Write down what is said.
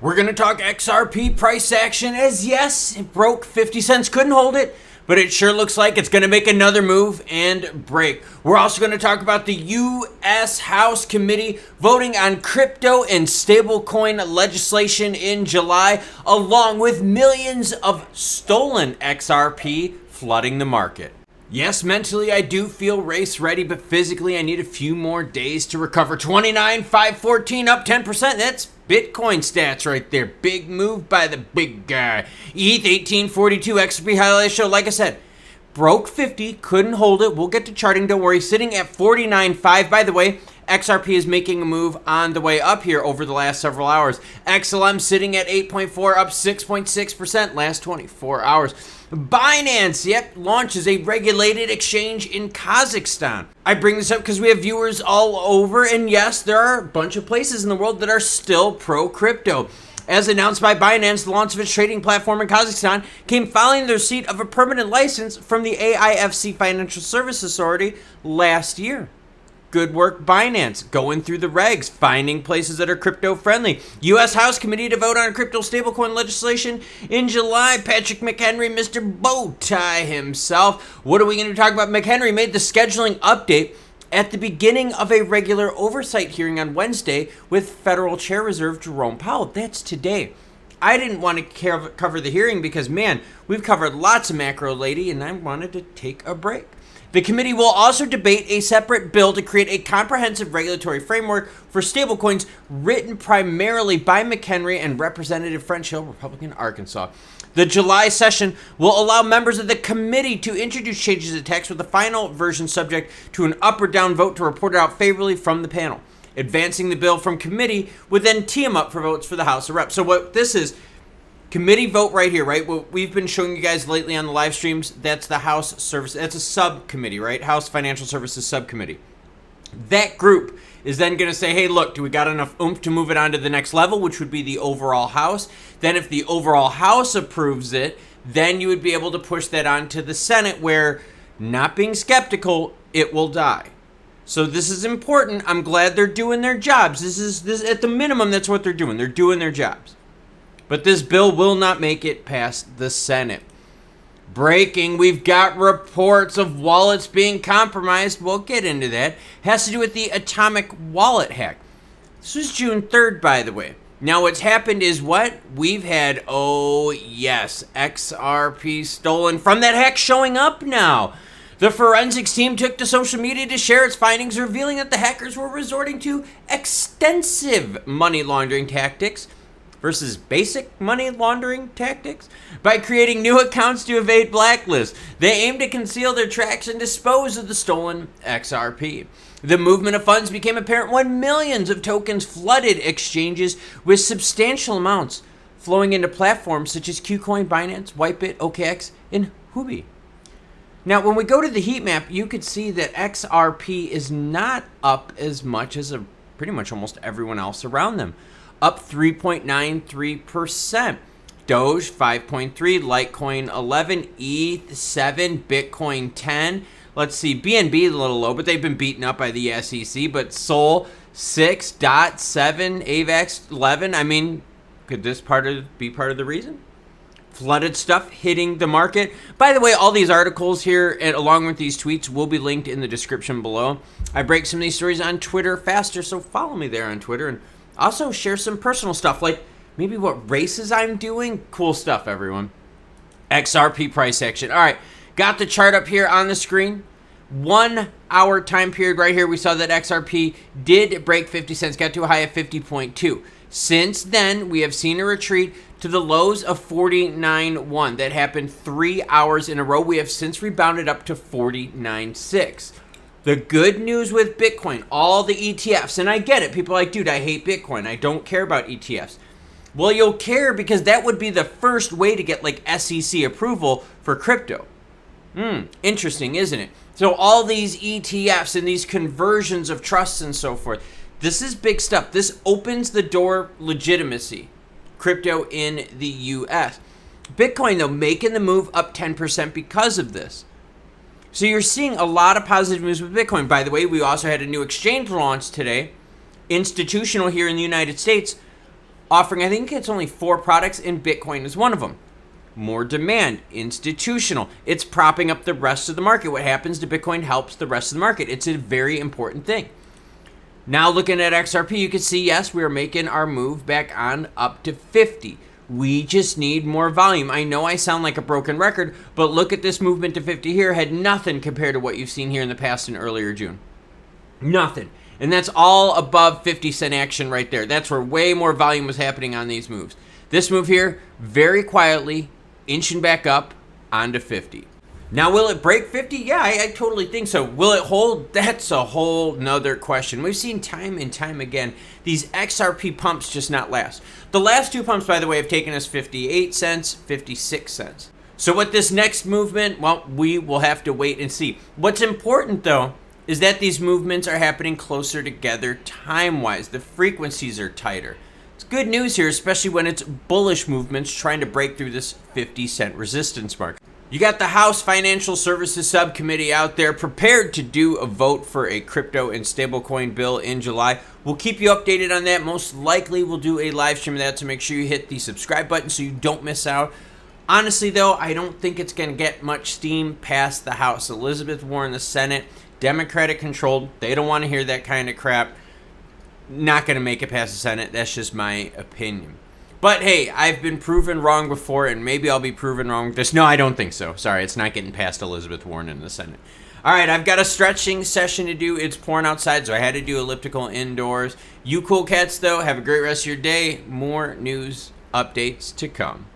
We're going to talk XRP price action as yes, it broke 50 cents, couldn't hold it, but it sure looks like it's going to make another move and break. We're also going to talk about the U.S. House Committee voting on crypto and stablecoin legislation in July, along with millions of stolen XRP flooding the market. Yes, mentally I do feel race ready, but physically I need a few more days to recover. 29,514 up 10%. That's Bitcoin stats right there. Big move by the big guy. ETH 1842 XRP highlight show. Like I said, broke 50, couldn't hold it. We'll get to charting, don't worry. Sitting at 49.5. By the way, XRP is making a move on the way up here over the last several hours. XLM sitting at 8.4, up 6.6% last 24 hours. Binance, yep, launches a regulated exchange in Kazakhstan. I bring this up because we have viewers all over, and yes, there are a bunch of places in the world that are still pro-crypto. As announced by Binance, the launch of its trading platform in Kazakhstan came following the receipt of a permanent license from the AIFC Financial Services Authority last year. Good work, Binance, going through the regs, finding places that are crypto-friendly. U.S. House Committee to vote on crypto stablecoin legislation in July. Patrick McHenry, Mr. Bowtie himself. What are we going to talk about? McHenry made the scheduling update at the beginning of a regular oversight hearing on Wednesday with Federal Chair Reserve Jerome Powell. That's today. I didn't want to cover the hearing because, man, we've covered lots of macro lately, and I wanted to take a break. The committee will also debate a separate bill to create a comprehensive regulatory framework for stablecoins written primarily by McHenry and Representative French Hill, Republican Arkansas. The July session will allow members of the committee to introduce changes to text, with the final version subject to an up or down vote to report it out favorably from the panel. Advancing the bill from committee would then tee them up for votes for the House of Reps. So what this is, committee vote right here, right? What we've been showing you guys lately on the live streams, that's the House Service. That's a subcommittee, right? House Financial Services Subcommittee. That group is then going to say, hey, look, do we got enough oomph to move it on to the next level, which would be the overall House? Then if the overall House approves it, then you would be able to push that on to the Senate, where, not being skeptical, it will die. So this is important. I'm glad they're doing their jobs. This at the minimum, that's what they're doing. They're doing their jobs. But this bill will not make it past the Senate. Breaking, we've got reports of wallets being compromised. We'll get into that. Has to do with the atomic wallet hack. This was June 3rd, by the way. Now what's happened is what? We've had, oh yes, XRP stolen from that hack showing up now. The forensics team took to social media to share its findings, revealing that the hackers were resorting to extensive money laundering tactics versus basic money laundering tactics by creating new accounts to evade blacklists. They aim to conceal their tracks and dispose of the stolen XRP. The movement of funds became apparent when millions of tokens flooded exchanges, with substantial amounts flowing into platforms such as KuCoin, Binance, Whitebit, OKX, and Huobi. Now, when we go to the heat map, you could see that XRP is not up as much as pretty much almost everyone else around them. Up 3.93%. Doge 5.3, Litecoin 11, ETH 7, Bitcoin 10. Let's see, BNB a little low, but they've been beaten up by the SEC. But Sol 6.7, AVAX 11. I mean, could this be part of the reason? Flooded stuff hitting the market. By the way, all these articles here, and along with these tweets, will be linked in the description below. I break some of these stories on Twitter faster, so follow me there on Twitter, and also share some personal stuff, like maybe what races I'm doing. Cool stuff, everyone. XRP price action. All right, got the chart up here on the screen. 1 hour time period right here. We saw that XRP did break 50 cents, got to a high of 50.2. Since then, we have seen a retreat to the lows of 49.1. That happened 3 hours in a row. We have since rebounded up to 49.6. The good news with Bitcoin, all the ETFs, and I get it. People are like, dude, I hate Bitcoin. I don't care about ETFs. Well, you'll care because that would be the first way to get like SEC approval for crypto. Interesting, isn't it? So all these ETFs and these conversions of trusts and so forth, this is big stuff. This opens the door legitimacy. Crypto in the US. Bitcoin, though, making the move up 10% because of this. So you're seeing a lot of positive moves with Bitcoin. By the way, we also had a new exchange launch today, institutional here in the United States, offering, I think it's only 4 products, and Bitcoin is one of them. More demand, institutional. It's propping up the rest of the market. What happens to Bitcoin helps the rest of the market. It's a very important thing. Now looking at XRP, you can see, yes, we are making our move back on up to 50. We just need more volume. I know I sound like a broken record, but look at this movement to 50 here. Had nothing compared to what you've seen here in the past in earlier June. Nothing. And that's all above 50-cent action right there. That's where way more volume was happening on these moves. This move here, very quietly, inching back up onto 50. Now, will it break 50? Yeah, I totally think so. Will it hold? That's a whole nother question. We've seen time and time again, these XRP pumps just not last. The last 2 pumps, by the way, have taken us 58 cents, 56 cents. So what this next movement, well, we will have to wait and see. What's important, though, is that these movements are happening closer together time-wise. The frequencies are tighter. It's good news here, especially when it's bullish movements trying to break through this 50-cent resistance mark. You got the House Financial Services Subcommittee out there prepared to do a vote for a crypto and stablecoin bill in July. We'll keep you updated on that. Most likely we'll do a live stream of that, so make sure you hit the subscribe button so you don't miss out. Honestly, though, I don't think it's going to get much steam past the House. Elizabeth Warren, the Senate, Democratic controlled. They don't want to hear that kind of crap. Not going to make it past the Senate. That's just my opinion. But hey, I've been proven wrong before, and maybe I'll be proven wrong with this. No, I don't think so. Sorry, it's not getting past Elizabeth Warren in the Senate. All right, I've got a stretching session to do. It's pouring outside, so I had to do elliptical indoors. You cool cats, though, have a great rest of your day. More news updates to come.